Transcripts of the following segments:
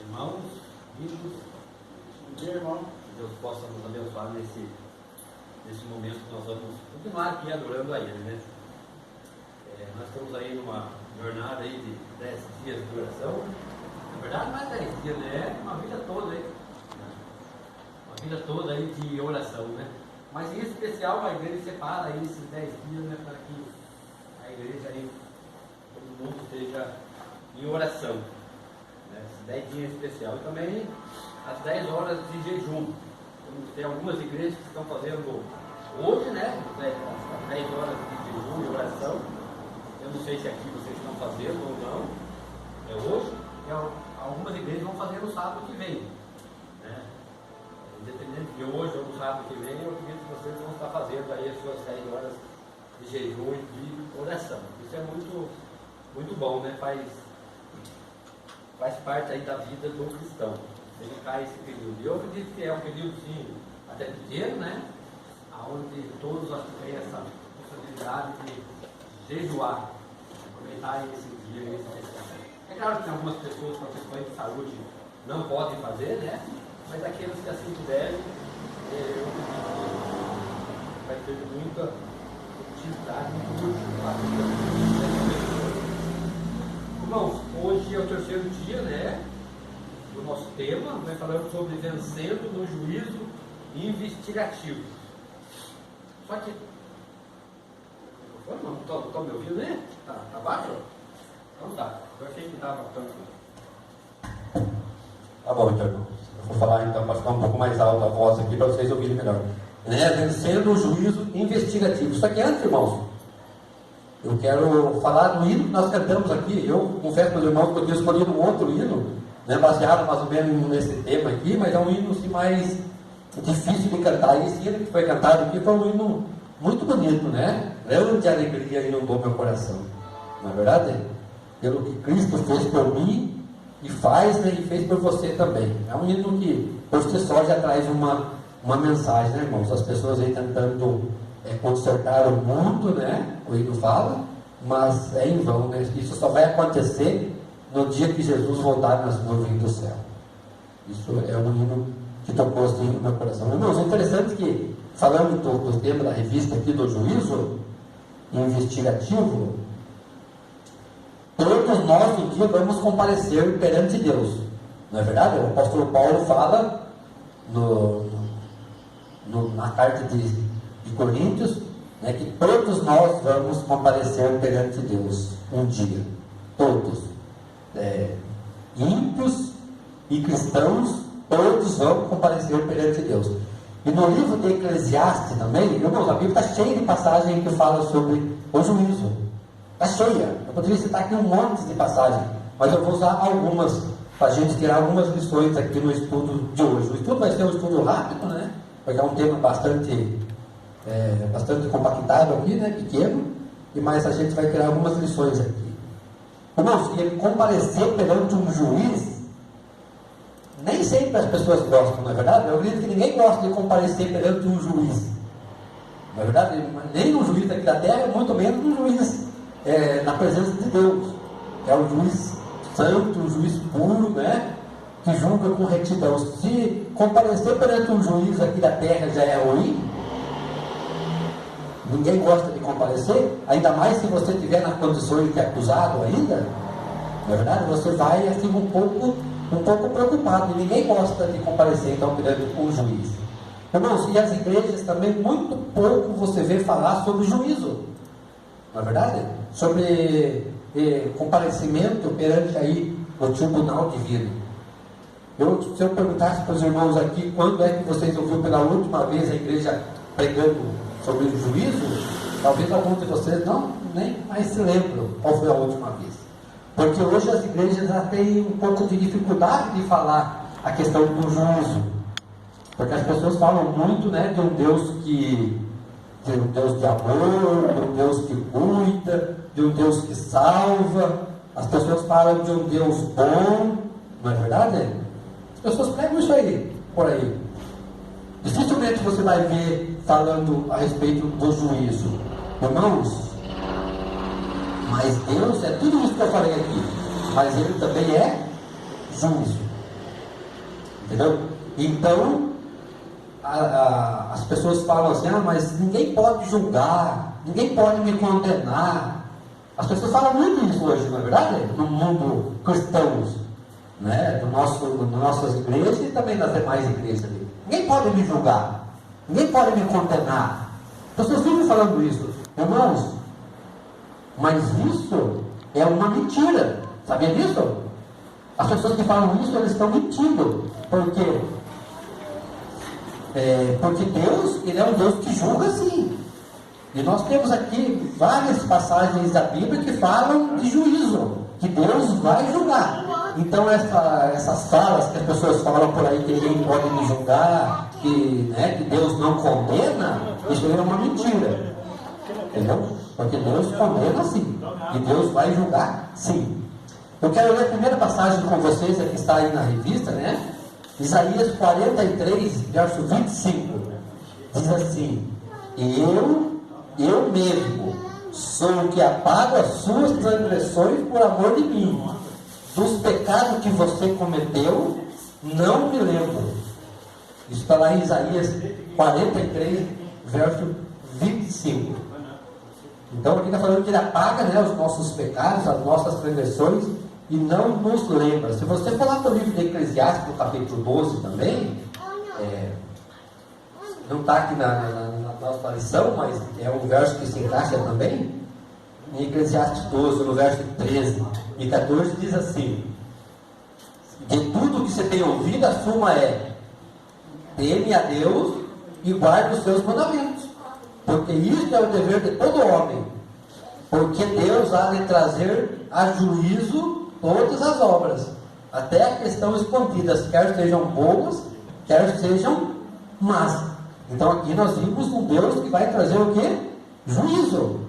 Irmãos, amigos, bom dia, irmão. Que Deus possa nos abençoar nesse momento que nós vamos continuar aqui adorando a Ele, né? Nós estamos aí numa jornada aí de 10 dias de oração. Na verdade, não é 10 dias, né? É uma vida toda aí. Uma vida toda aí de oração, né? Mas em especial a igreja separa aí esses 10 dias, né? Para que a igreja aí, todo mundo esteja em oração. 10 dias especial. E também as 10 horas de jejum. Tem algumas igrejas que estão fazendo hoje, né? As 10 horas de jejum e oração. Eu não sei se aqui vocês estão fazendo ou não. É hoje. E algumas igrejas vão fazer no sábado que vem. Né? Independente de hoje ou no sábado que vem, eu acredito que vocês vão estar fazendo aí as suas 10 horas de jejum e de oração. Isso é muito, muito bom, né? Faz parte aí da vida do cristão, dedicar esse período. E eu acredito que é um período, sim, até pequeno, né? Onde todos acho que têm essa possibilidade de jejuar, aproveitar esse dia. É claro que tem algumas pessoas com questões de saúde não podem fazer, né? Mas aqueles que assim puderem, eu acredito que vai ter muita utilidade, muito útil para a vida. Irmãos, hoje é o terceiro dia, né, do nosso tema. Nós falamos sobre vencendo no juízo investigativo. Só que... Não estão me ouvindo, né? Tá baixo? Então tá. Eu achei que estava tanto. Tá bom, então. Eu vou falar então para ficar um pouco mais alta a voz aqui para vocês ouvirem melhor. Vencendo o juízo investigativo. Só que antes, irmãos, eu quero falar do hino que nós cantamos aqui. Eu confesso para os irmãos que eu tinha escolhido um outro hino, né, baseado mais ou menos nesse tema aqui, mas é um hino assim, mais difícil de cantar. E esse hino que foi cantado aqui foi um hino muito bonito, né? Grande alegria inundou meu coração. Não é verdade? Pelo que Cristo fez por mim e faz, né, e fez por você também. É um hino que por si só já traz uma mensagem, né, irmãos? As pessoas aí tentando consertar o mundo, né? O hino fala, mas é em vão, né? Isso só vai acontecer no dia que Jesus voltar nas nuvens do céu. Isso é um hino que tocou assim no meu coração. Irmãos, é interessante que, falando do tema da revista aqui do juízo investigativo, todos nós um dia vamos comparecer perante Deus. Não é verdade? O apóstolo Paulo fala na carta de Coríntios, né, que todos nós vamos comparecer perante Deus um dia. Todos. Ímpios e cristãos, todos vão comparecer perante Deus. E no livro de Eclesiastes também, irmãos, a Bíblia está cheia de passagens que falam sobre o juízo. Está cheia. Eu poderia citar aqui um monte de passagens, mas eu vou usar algumas para a gente tirar algumas lições aqui no estudo de hoje. O estudo vai ser um estudo rápido, né? Porque é um tema bastante compactado aqui, né? Pequeno, mas a gente vai tirar algumas lições aqui. Irmãos, e comparecer perante um juiz, nem sempre as pessoas gostam, não é verdade? Eu acredito que ninguém gosta de comparecer perante um juiz, não é verdade? Nem um juiz aqui da terra, muito menos um juiz na presença de Deus. É um juiz santo, um juiz puro, né? Que julga com retidão. Se comparecer perante um juiz aqui da terra já é ruim, ninguém gosta de comparecer, ainda mais se você estiver nas condições de acusado ainda, não é verdade? Você vai assim um pouco preocupado, e ninguém gosta de comparecer então perante um juiz. Irmãos, e as igrejas também muito pouco você vê falar sobre juízo, não é verdade? Sobre comparecimento perante aí o tribunal divino. Se eu perguntasse para os irmãos aqui, quando é que vocês ouviram pela última vez a igreja pregando sobre o juízo, talvez alguns de vocês nem mais se lembram qual foi a última vez. Porque hoje as igrejas já têm um pouco de dificuldade de falar a questão do juízo. Porque as pessoas falam muito, né, de um Deus de amor, de um Deus que cuida, de um Deus que salva. As pessoas falam de um Deus bom, não é verdade? As pessoas pregam isso aí, por aí. Dificilmente você vai ver falando a respeito do juízo. Irmãos, mas Deus é tudo isso que eu falei aqui, mas Ele também é juízo. Entendeu? Então, as pessoas falam assim, mas ninguém pode julgar, ninguém pode me condenar. As pessoas falam muito isso hoje, não é verdade? No mundo cristão, né? Nas nossas igrejas e também nas demais igrejas. Ninguém pode me julgar, ninguém pode me condenar. As pessoas vivem falando isso. Irmãos, mas isso é uma mentira. Sabia disso? As pessoas que falam isso, eles estão mentindo. Por quê? Porque Deus, Ele é um Deus que julga sim. E nós temos aqui várias passagens da Bíblia que falam de juízo, que Deus vai julgar. Então essas falas que as pessoas falam por aí, que ninguém pode me julgar, que Deus não condena, isso é uma mentira. Entendeu? Porque Deus condena sim. E Deus vai julgar sim. Eu quero ler a primeira passagem com vocês, que está aí na revista, né? Isaías 43, verso 25. Diz assim: Eu mesmo sou o que apago as suas transgressões por amor de mim. Dos pecados que você cometeu, não me lembro. Isso está lá em Isaías 43, verso 25. Então aqui está falando que Ele apaga, né, os nossos pecados, as nossas transgressões, e não nos lembra. Se você for lá para o livro de Eclesiastes, no capítulo 12 também, não está aqui na nossa lição, mas é um verso que se encaixa também. Em Eclesiastes 12, no verso 13 e 14, diz assim: de tudo que você tem ouvido, a suma é: teme a Deus e guarde os seus mandamentos, porque isto é o dever de todo homem, porque Deus há de trazer a juízo todas as obras, até as que estão escondidas, quer sejam boas, quer sejam más. Então aqui nós vimos um Deus que vai trazer o quê? Juízo.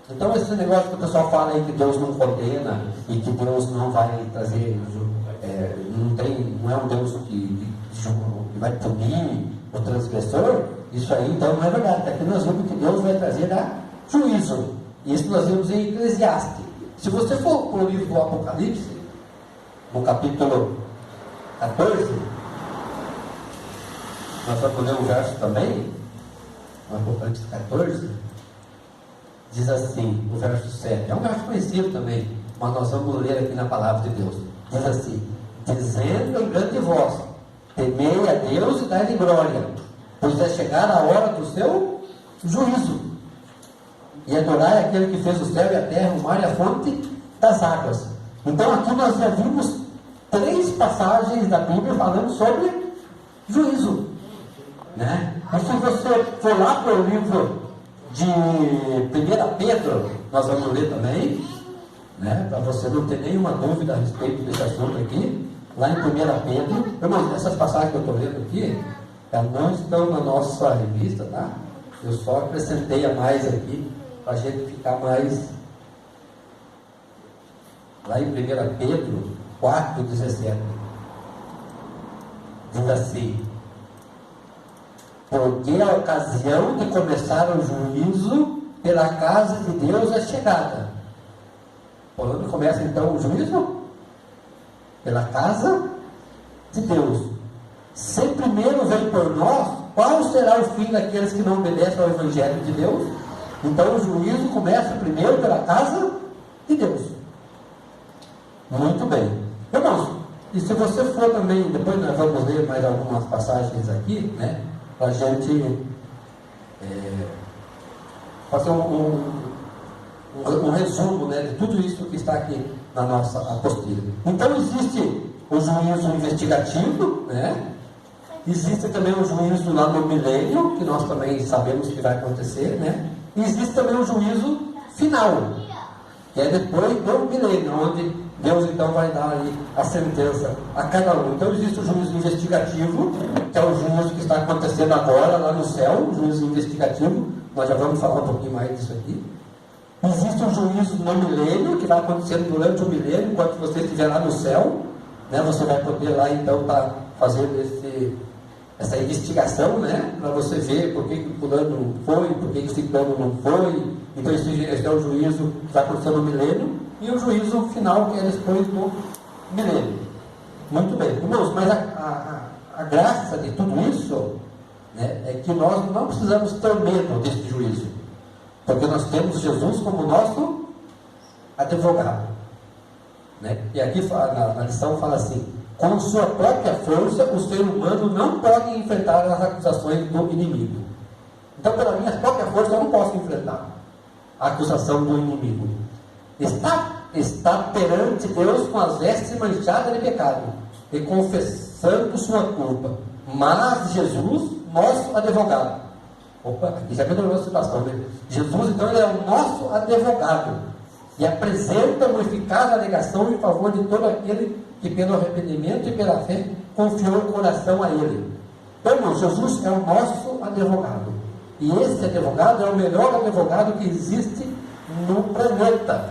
Então esse negócio que o pessoal fala aí, que Deus não condena e que Deus não vai trazer, não é um Deus que vai punir o transgressor, isso aí então não é verdade. Aqui nós vimos que Deus vai trazer juízo. Isso nós vimos em Eclesiastes. Se você for para o livro do Apocalipse, no capítulo 14, nós vamos ler um verso também, no Apocalipse 14, diz assim, o verso 7, é um verso conhecido também, mas nós vamos ler aqui na palavra de Deus. Diz assim: dizendo em grande voz, temei a Deus e dai-lhe glória, pois é chegada a hora do seu juízo. E adorai aquele que fez o céu e a terra, o mar e a fonte das águas. Então aqui nós já vimos 3 passagens da Bíblia falando sobre juízo, né? Mas se você for lá para o livro de 1 Pedro, nós vamos ler também, né? Para você não ter nenhuma dúvida a respeito desse assunto aqui, lá em 1 Pedro. Irmãos, essas passagens que eu estou lendo aqui, elas não estão na nossa revista, tá? Eu só acrescentei a mais aqui, para a gente ficar mais. Lá em 1 Pedro 4,17, diz assim: porque a ocasião de começar o juízo pela casa de Deus é chegada. Por onde começa então o juízo? Pela casa de Deus. Se primeiro vem por nós, qual será o fim daqueles que não obedecem ao Evangelho de Deus? Então o juízo começa primeiro pela casa de Deus. Muito bem. Irmãos, e se você for também, depois nós vamos ler mais algumas passagens aqui, né? Para a gente fazer um resumo, né, de tudo isso que está aqui na nossa apostila. Então existe o juízo investigativo, né? Existe também o juízo lá no milênio, que nós também sabemos que vai acontecer, né? E existe também o juízo final, que é depois do milênio, onde Deus então vai dar ali a sentença a cada um. Então existe o juízo investigativo, que é o juízo que está acontecendo agora lá no céu, o juízo investigativo, nós já vamos falar um pouquinho mais disso aqui. Existe o juízo no milênio, que vai acontecendo durante o milênio, enquanto você estiver lá no céu, né, você vai poder lá então estar fazendo essa investigação, né, para você ver por que o fulano não foi, por que esse plano não foi. Então esse é o juízo que vai acontecer no milênio, e o juízo final, que é depois do milênio. Muito bem, irmãos, mas a graça de tudo isso, né, é que nós não precisamos ter medo desse juízo, porque nós temos Jesus como nosso advogado, né? E aqui na lição fala assim: com sua própria força, o ser humano não pode enfrentar as acusações do inimigo. Então, pela minha própria força, eu não posso enfrentar a acusação do inimigo. Está perante Deus com as vestes manchadas de pecado e confessando sua culpa. Mas Jesus, nosso advogado. Opa, aqui já melhorou a situação, né? Jesus, então, ele é o nosso advogado e apresenta uma eficaz alegação em favor de todo aquele que pelo arrependimento e pela fé confiou o coração a ele. Então, irmão, Jesus é o nosso advogado. E esse advogado é o melhor advogado que existe no planeta,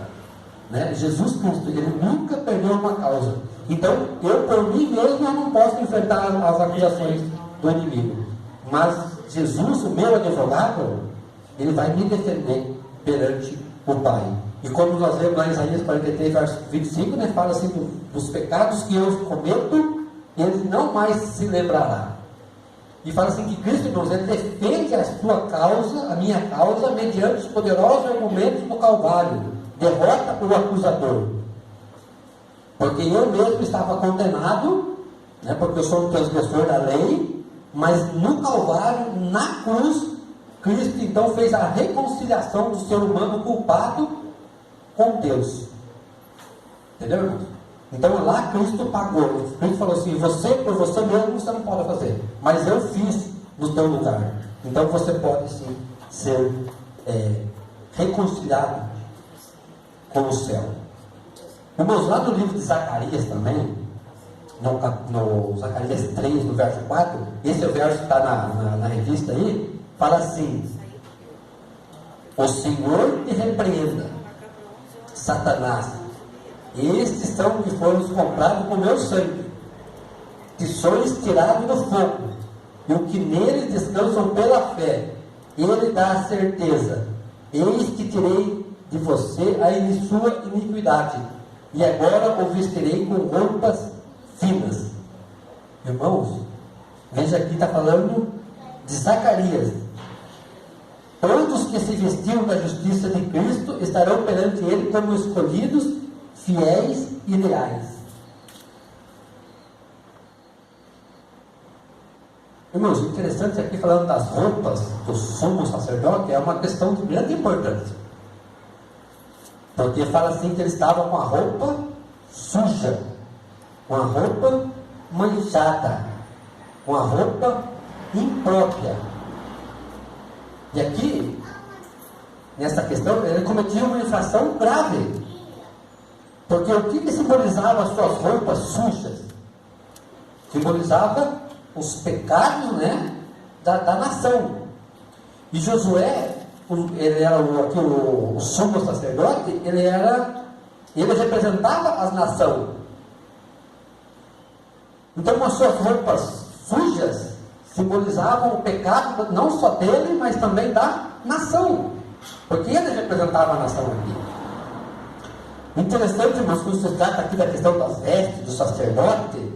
né? Jesus Cristo, ele nunca perdeu uma causa. Então, eu por mim mesmo não posso enfrentar as acusações do inimigo. Mas Jesus, o meu advogado, ele vai me defender perante o Pai. E como nós vemos lá em Isaías 43, verso 25, né, fala assim: dos pecados que eu cometo, ele não mais se lembrará. E fala assim que Cristo, irmãos, ele defende a sua causa, a minha causa, mediante os poderosos argumentos do Calvário. Derrota o acusador. Porque eu mesmo estava condenado, né, porque eu sou um transgressor da lei, mas no Calvário, na cruz, Cristo então fez a reconciliação do ser humano culpado com Deus. Entendeu, irmãos? Então lá Cristo pagou. Cristo falou assim: você por você mesmo você não pode fazer, mas eu fiz no teu lugar. Então você pode sim ser reconciliado com o céu. Irmãos, lá no livro de Zacarias também, no Zacarias 3, no verso 4, esse é o verso que está na revista aí, fala assim: o Senhor te repreenda, Satanás, estes são que foram comprados com meu sangue, que sois tirado do fogo, e o que nele descansam pela fé, ele dá a certeza: eis que tirei de você a sua iniquidade, e agora o vestirei com roupas finas. Irmãos, veja aqui, está falando de Zacarias. Todos que se vestiram da justiça de Cristo estarão perante ele como escolhidos, fiéis e leais. Irmãos, o interessante aqui, falando das roupas do sumo sacerdote, é uma questão de grande importância. Porque fala assim que ele estava com a roupa suja, com a roupa manchada, com a roupa imprópria. E aqui, nessa questão, ele cometia uma infração grave. Porque o que simbolizava as suas roupas sujas? Simbolizava os pecados, né, da nação. E Josué, ele era o sumo sacerdote, ele representava as nações. Então as suas roupas sujas simbolizavam o pecado não só dele, mas também da nação, porque ele representava a nação aqui. Interessante, irmãos, quando se trata aqui da questão das vestes do sacerdote,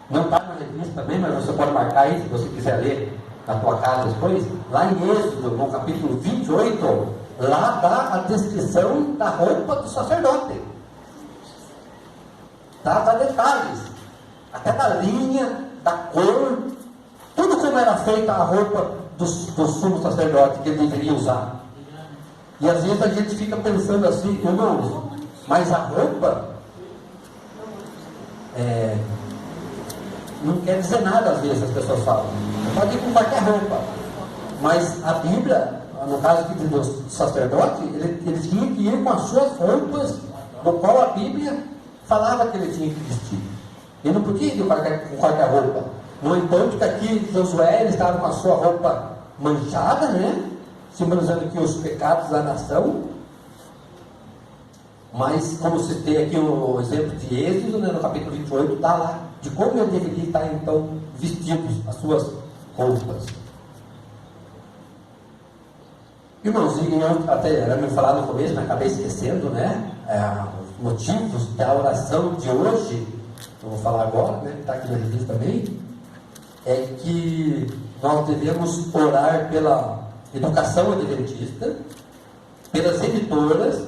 não está na revista também, mas você pode marcar aí, se você quiser ler na tua casa depois, lá em Êxodo, no capítulo 28, lá dá a descrição da roupa do sacerdote. Dá detalhes, até da linha, da cor, tudo como era feita a roupa do sumo sacerdote que ele deveria usar. E às vezes a gente fica pensando assim, irmãos, mas a roupa não quer dizer nada, às vezes as pessoas falam. Pode ir com qualquer roupa. Mas a Bíblia, no caso aqui do sacerdote, ele tinha que ir com as suas roupas, do qual a Bíblia falava que ele tinha que vestir. Ele não podia ir com qualquer roupa. No entanto, que aqui Josué ele estava com a sua roupa manchada, né? Simbolizando aqui os pecados da nação. Mas, como citei aqui o exemplo de Êxodo, né, no capítulo 28, está lá, de como ele deveria estar, então, vestidos, as suas roupas. Irmãos, eu até era me falar no começo, mas acabei esquecendo, né? Os motivos da oração de hoje, eu vou falar agora, né? Está aqui na revista também, é que nós devemos orar pela educação adventista, pelas editoras,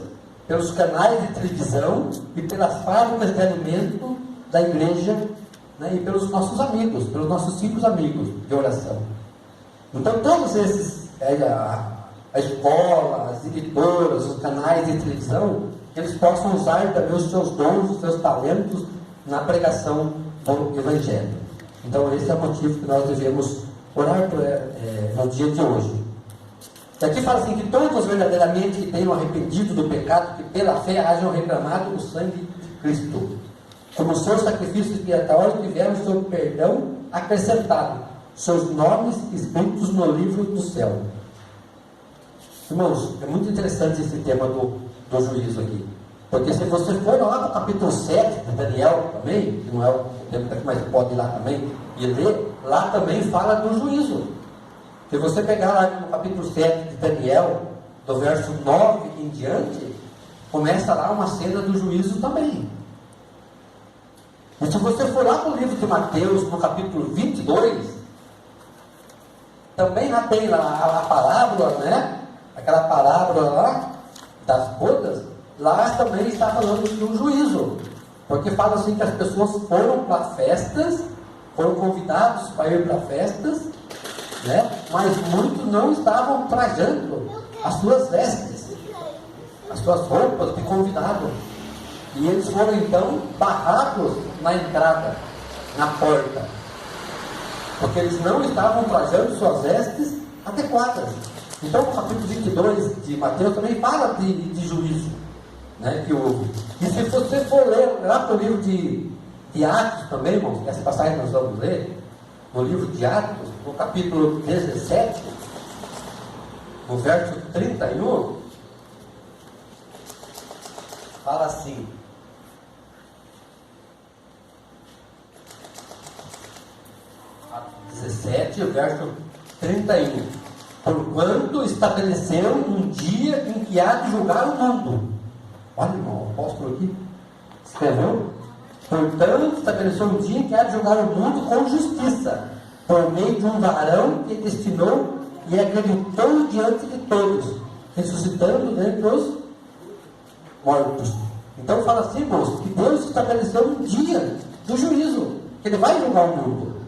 pelos canais de televisão e pelas fábricas de alimento da igreja, né? E pelos nossos amigos, pelos nossos simples amigos de oração. Então, todos esses, a escola, as editoras, os canais de televisão, eles possam usar também os seus dons, os seus talentos na pregação do Evangelho. Então, esse é o motivo que nós devemos orar no dia de hoje. E aqui fala assim, que todos verdadeiramente que tenham arrependido do pecado, que pela fé hajam reclamado o sangue de Cristo. Como seu sacrifício expiatório, tiveram seu perdão acrescentado, seus nomes escritos no livro do céu. Irmãos, é muito interessante esse tema do juízo aqui. Porque se você for lá para o capítulo 7 de Daniel também, que não é o tempo que mais pode ir lá também, e ler, lá também fala do juízo. Se você pegar lá no capítulo 7 de Daniel, do verso 9 em diante, começa lá uma cena do juízo também. E se você for lá para o livro de Mateus, no capítulo 22, também lá tem a parábola, né? Aquela parábola lá, das bodas, lá também está falando do juízo. Porque fala assim que as pessoas foram para festas, foram convidados para ir para festas, né? Mas muitos não estavam trajando as suas vestes, as suas roupas de convidado. E eles foram então barrados na entrada, na porta. Porque eles não estavam trajando suas vestes adequadas. Então, no capítulo 22 de Mateus também fala de juízo, né, que houve. E se você for ler lá para o livro de Atos também, irmãos, essa passagem nós vamos ler, no livro de Atos, no capítulo 17, no verso 31, fala assim: Atos 17, verso 31. Porquanto estabeleceu um dia em que há de julgar o mundo. Olha, irmão, o apóstolo aqui escreveu: portanto, estabeleceu um dia em que há de julgar o mundo com justiça, por meio de um varão que destinou e acreditou diante de todos, ressuscitando dentre os mortos. Então fala assim, irmãos, que Deus estabeleceu um dia do juízo, que Ele vai julgar o mundo.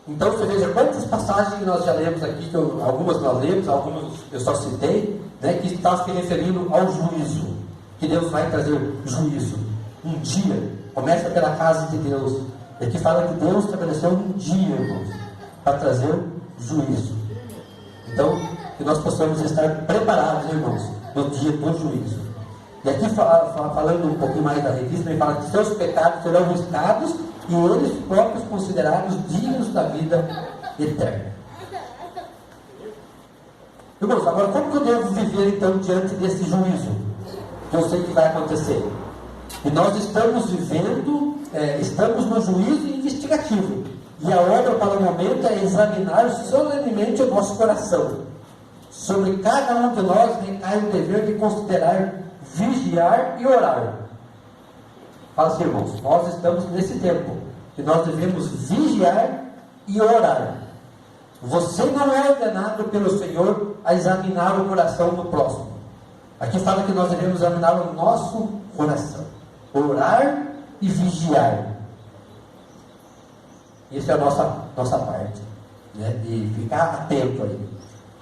Então você veja quantas passagens que nós já lemos aqui, algumas nós lemos, algumas eu só citei, né, que está se referindo ao juízo, que Deus vai trazer juízo. Um dia, começa pela casa de Deus. E aqui fala que Deus estabeleceu um dia, irmãos, para trazer juízo. Então, que nós possamos estar preparados, irmãos, no dia do juízo. E aqui falando um pouquinho mais da revista, ele fala que seus pecados serão riscados e eles próprios considerados dignos da vida eterna. Irmãos, agora como que eu devo viver então diante desse juízo que eu sei que vai acontecer? E nós estamos vivendo, estamos no juízo investigativo, e a ordem para o momento é examinar solenemente o nosso coração. Sobre cada um de nós recai o dever de considerar, vigiar e orar. Fala assim, irmãos, nós estamos nesse tempo que nós devemos vigiar e orar. Você não é ordenado pelo Senhor a examinar o coração do próximo. Aqui fala que nós devemos examinar o nosso coração, orar e vigiar. Isso é a nossa parte. né? De ficar atento aí.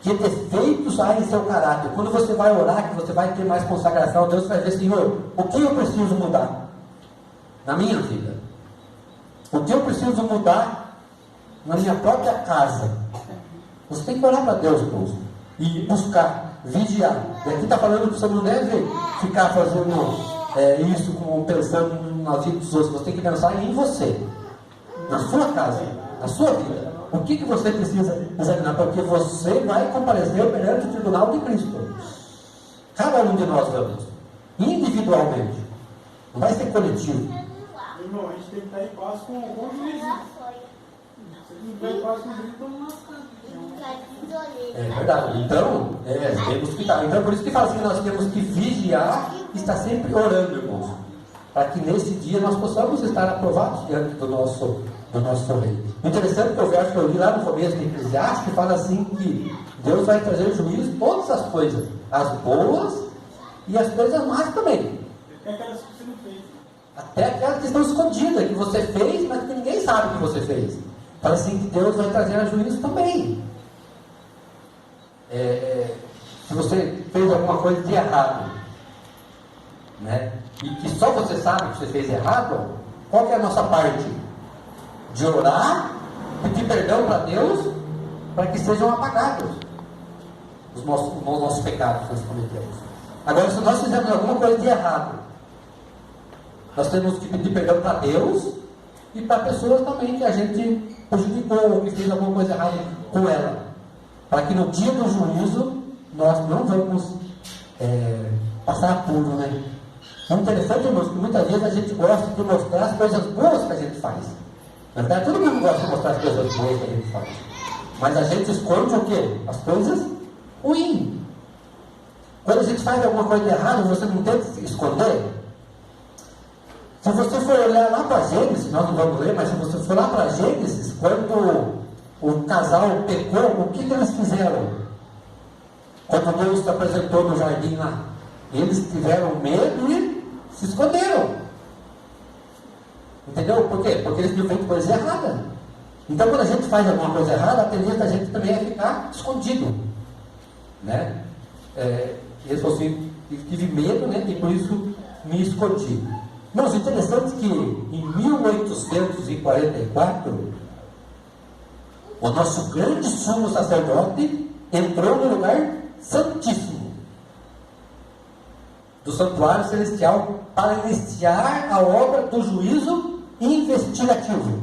Que defeitos há em seu caráter? Quando você vai orar, que você vai ter mais consagração, Deus vai dizer, Senhor, o que eu preciso mudar na minha vida? O que eu preciso mudar na minha própria casa? Você tem que orar para Deus, irmãos, e buscar, vigiar. E aqui está falando que você não deve ficar fazendo isso, pensando na vida dos outros. Você tem que pensar em você, na sua casa, na sua vida. O que você precisa examinar? Porque você vai comparecer perante o tribunal de Cristo. Cada um de nós vamos, individualmente. Não vai ser coletivo. Irmão, a gente tem que estar em paz com o juiz. Se não tiver em paz com o juiz, estamos lascados. É verdade. Então, temos que estar. Então, por isso que fala assim, nós temos que vigiar e estar sempre orando, irmãos. Para que nesse dia nós possamos estar aprovados diante do nosso rei. O interessante é que o verso que eu li lá no começo de Eclesiastes, que fala assim que Deus vai trazer juízo em todas as coisas, as boas e as coisas más também. Até aquelas que você não fez. Até aquelas que estão escondidas, que você fez, mas que ninguém sabe que você fez. Fala assim que Deus vai trazer a juízo também. Se você fez alguma coisa de errado, né? E que só você sabe que você fez errado, qual que é a nossa parte? De orar, pedir perdão para Deus, para que sejam apagados os nossos pecados que nós cometemos. Agora, se nós fizermos alguma coisa de errado, nós temos que pedir perdão para Deus e para pessoas também que a gente prejudicou ou que fez alguma coisa errada com ela, para que no dia do juízo nós não vamos passar apuro, né? É interessante, irmãos, que muitas vezes a gente gosta de mostrar as coisas boas que a gente faz. Na verdade, todo mundo gosta de mostrar as coisas boas que a gente faz. Mas a gente esconde o quê? As coisas ruins. Quando a gente faz alguma coisa errada, você não tem que esconder. Se você for olhar lá para Gênesis, nós não vamos ler, mas se você for lá para Gênesis, quando o casal pecou, o que eles fizeram? Quando Deus se apresentou no jardim lá, eles tiveram medo e se esconderam. Entendeu? Por quê? Porque eles tinham feito coisa errada. Então, quando a gente faz alguma coisa errada, a tendência da gente também é ficar escondido, né? Eles falaram assim, tive medo, né? E por isso me escondi. Mas o interessante é que em 1844, o nosso grande sumo sacerdote entrou no lugar santíssimo do santuário celestial para iniciar a obra do juízo investigativo,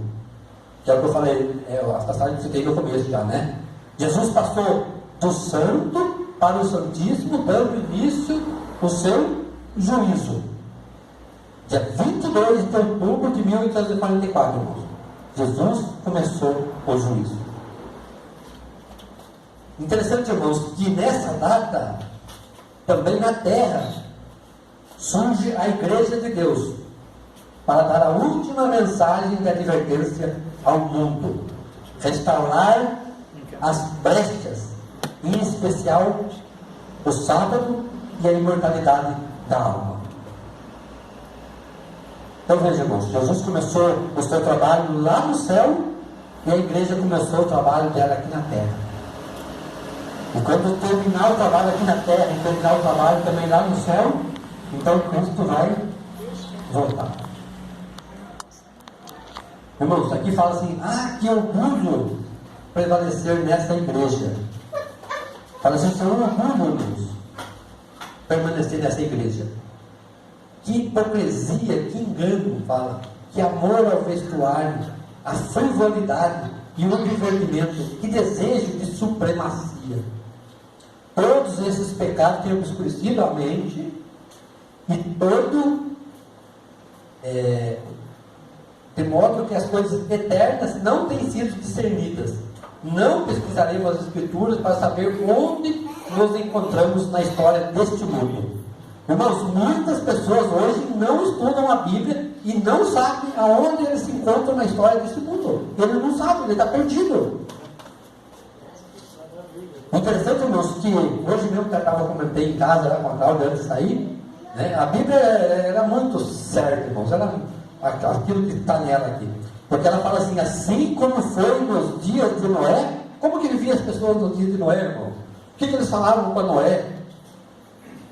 que é o que eu falei, as passagens que eu citei no começo já, né? Jesus passou do santo para o santíssimo, dando início ao seu juízo. Dia 22 de outubro de 1844, irmãos, Jesus começou o juízo. Interessante, irmãos, que nessa data, também na terra, surge a Igreja de Deus, para dar a última mensagem de advertência ao mundo, restaurar as brechas, em especial o sábado e a imortalidade da alma. Então veja, irmãos, Jesus começou o seu trabalho lá no céu e a igreja começou o trabalho dela aqui na terra. E quando terminar o trabalho aqui na terra e terminar o trabalho também lá no céu, então Cristo vai voltar. Irmãos, aqui fala assim, que orgulho prevalecer nessa igreja. Fala assim, isso é um orgulho, irmãos, permanecer nessa igreja. Que hipocrisia, que engano, fala. Que amor ao vestuário, a frivolidade e o divertimento, que desejo de supremacia. Todos esses pecados têm obscurecido a mente e de modo que as coisas eternas não têm sido discernidas. Não pesquisaremos as Escrituras para saber onde nos encontramos na história deste mundo. Irmãos, muitas pessoas hoje não estudam a Bíblia e não sabem aonde eles se encontram na história deste mundo. Ele não sabe, ele está perdido. O interessante, irmãos, que hoje mesmo que eu comentei em casa com a Cláudia antes de sair, né, a Bíblia era muito certa, irmãos, aquilo que está nela aqui. Porque ela fala assim como foi nos dias de Noé, como que viviam as pessoas no dia de Noé, irmão? O que eles falavam para Noé?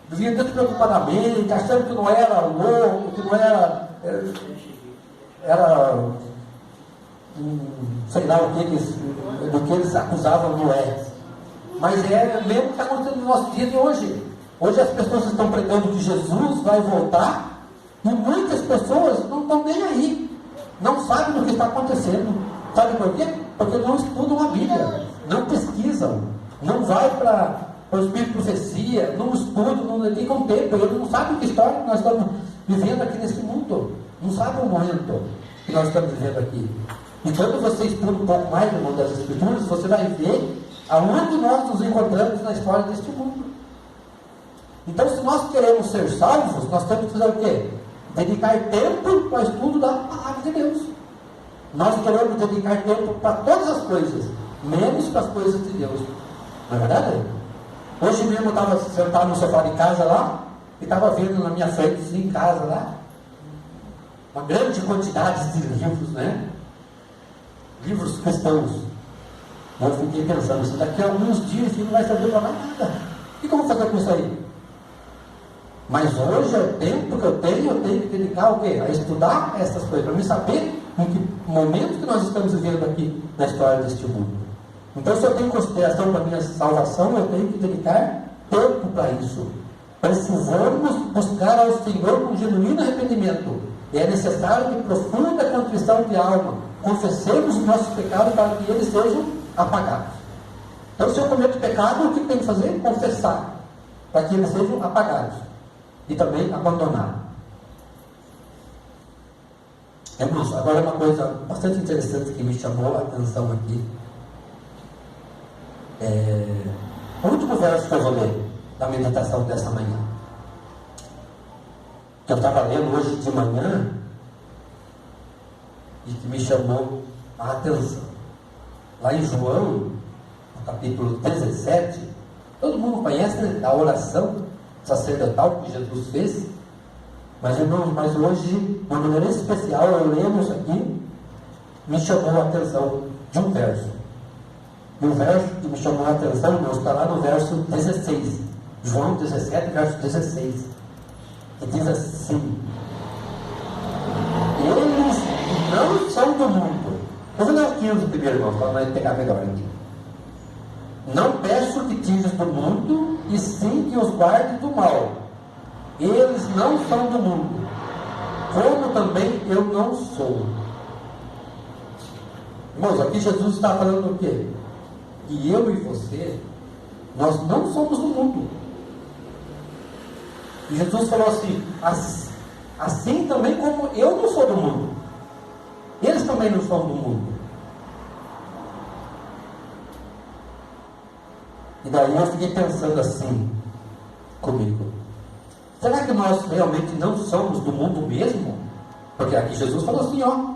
Viviam despreocupadamente, achando que Noé era louco, que Noé era sei lá do que eles acusavam Noé. Mas é mesmo que está acontecendo no nosso dia de hoje. Hoje as pessoas estão pregando que Jesus vai voltar, e muitas pessoas não estão nem aí, não sabem do que está acontecendo. Sabe por quê? Porque não estudam a Bíblia, não pesquisam, não vai para o Espírito de Profecia, não estudam, não dedicam tempo, eles não sabem que história que nós estamos vivendo aqui nesse mundo, não sabem o momento que nós estamos vivendo aqui. E quando você estuda um pouco mais no mundo das Escrituras, você vai ver aonde nós nos encontramos na história deste mundo. Então, se nós queremos ser salvos, nós temos que fazer o quê? Dedicar tempo para o estudo da palavra de Deus. Nós queremos dedicar tempo para todas as coisas, menos para as coisas de Deus. Não é verdade? Hoje mesmo eu estava sentado no sofá de casa lá, e estava vendo na minha frente, assim, em casa lá, uma grande quantidade de livros, né? Livros cristãos. Eu fiquei pensando assim, daqui a alguns dias não vai saber para mais nada. O que eu vou fazer com isso aí? Mas hoje é o tempo que eu tenho que dedicar o quê? A estudar essas coisas, para me saber em que momento que nós estamos vivendo aqui na história deste mundo. Então, se eu tenho consideração para a minha salvação, eu tenho que dedicar tempo para isso. Precisamos buscar ao Senhor com genuíno arrependimento. E é necessário que profunda contrição de alma confessemos os nossos pecados para que eles sejam apagados. Então, se eu cometo pecado, o que tem que fazer? Confessar, para que eles sejam apagados e também abandonados. Irmãos, agora uma coisa bastante interessante que me chamou a atenção aqui. O último verso que eu vou ler da meditação dessa manhã, que eu estava lendo hoje de manhã e que me chamou a atenção. Lá em João, no capítulo 17, todo mundo conhece, né, a oração sacerdotal que Jesus fez. Mas, irmãos, hoje, de uma maneira especial, eu lendo isso aqui, me chamou a atenção de um verso. E o verso que me chamou a atenção, irmãos, está lá no verso 16. João 17, verso 16. Que diz assim: eles não são do mundo. Eu vou ler o 15 primeiro, irmãos, para nós pegar melhor aqui. Não peço que tires do mundo, e sim que os guardes do mal. Eles não são do mundo, como também eu não sou. Irmãos, aqui Jesus está falando o quê? Que eu e você, nós não somos do mundo. E Jesus falou assim, assim também como eu não sou do mundo, eles também não são do mundo. E daí eu fiquei pensando assim comigo: será que nós realmente não somos do mundo mesmo? Porque aqui Jesus falou assim, ó,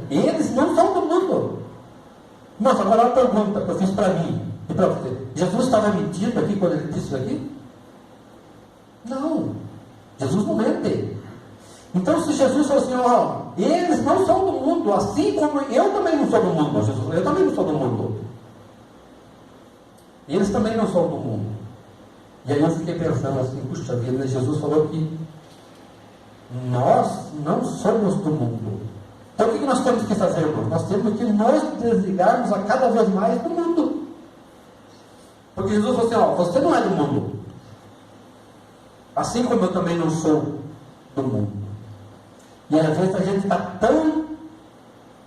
eles não são do mundo. Mas agora uma pergunta que eu fiz para mim e para você: Jesus estava mentindo aqui quando ele disse isso aqui? Não, Jesus não mente. Então, se Jesus falou assim, ó, eles não são do mundo, assim como eu também não sou do mundo. Jesus falou, eu também não sou do mundo. Eles também não são do mundo. E aí eu fiquei pensando assim, puxa vida, Jesus falou que nós não somos do mundo. Então o que nós temos que fazer, irmão? Nós temos que nos desligarmos a cada vez mais do mundo. Porque Jesus falou assim, ó, você não é do mundo, assim como eu também não sou do mundo. E às vezes a gente está tão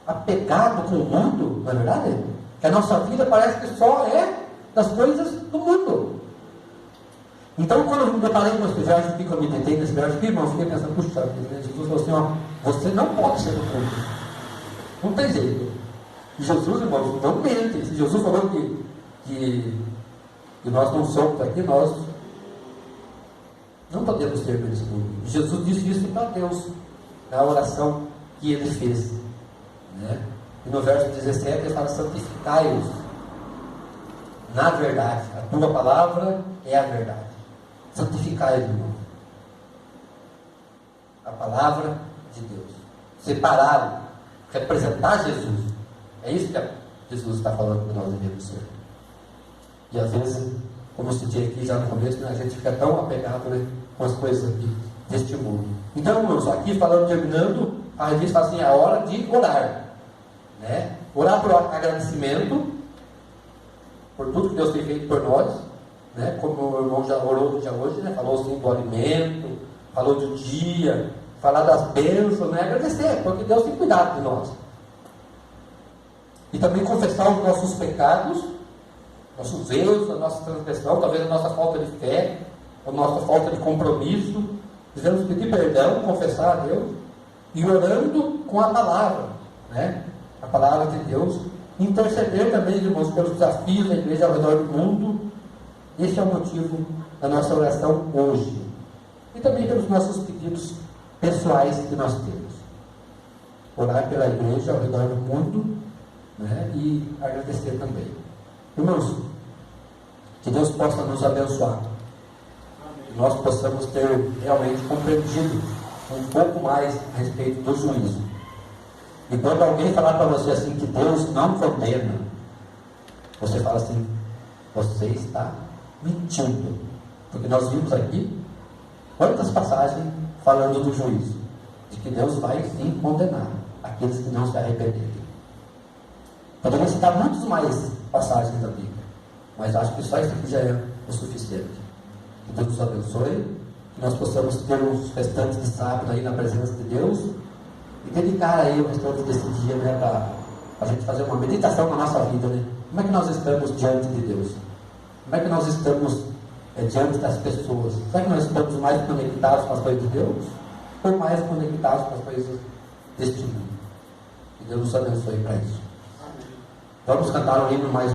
apegado com o mundo, não é verdade? Que a nossa vida parece que só é das coisas do mundo. Então, quando eu me deparei com esse verso aqui, que eu me tentei nesse verso aqui, irmão, eu fiquei pensando, puxa, Jesus falou assim, ó, você não pode ser do mundo. Não tem jeito. E Jesus, irmão, não mente. Se Jesus falou que nós não somos aqui, nós não podemos ser desse mundo. E Jesus disse isso para Deus, na oração que ele fez. Né? E no verso 17 ele fala, santificai-os na verdade. A tua palavra é a verdade. Santificai-os, irmão. A palavra de Deus. Separá-lo. Representar Jesus. É isso que Jesus está falando que nós devemos ser. E às vezes, como eu citei aqui já no começo, né, a gente fica tão apegado, né, com as coisas aqui deste mundo. Então, irmãos, aqui falando, terminando, a revista fala assim, é a hora de orar. Né? Orar por agradecimento, por tudo que Deus tem feito por nós, né? Como o irmão já orou no dia hoje, né? Falou assim do alimento, falou do dia, falar das bênçãos, né? Agradecer, porque Deus tem cuidado de nós. E também confessar os nossos pecados, nossos erros, a nossa transgressão, talvez a nossa falta de fé, a nossa falta de compromisso. Devemos pedir perdão, confessar a Deus, e orando com a palavra, né? A palavra de Deus. Interceder também, irmãos, pelos desafios da igreja ao redor do mundo. Esse é o motivo da nossa oração hoje. E também pelos nossos pedidos pessoais que nós temos. Orar pela igreja ao redor do mundo, né? E agradecer também. Irmãos, que Deus possa nos abençoar. Que nós possamos ter realmente compreendido um pouco mais a respeito do juízo. E quando alguém falar para você assim que Deus não condena, você fala assim, você está mentindo. Porque nós vimos aqui quantas passagens falando do juízo, de que Deus vai sim condenar aqueles que não se arrependerem. Poderia citar muitas mais passagens da Bíblia, mas acho que só isso aqui já é o suficiente. Que Deus nos abençoe, que nós possamos ter os restantes de sábado aí na presença de Deus e dedicar aí o restante desse dia, né, para a gente fazer uma meditação na nossa vida, né? Como é que nós estamos diante de Deus? Como é que nós estamos diante das pessoas? Será que nós estamos mais conectados com as coisas de Deus ou mais conectados com as coisas deste mundo? Que Deus nos abençoe para isso. Vamos cantar um hino mais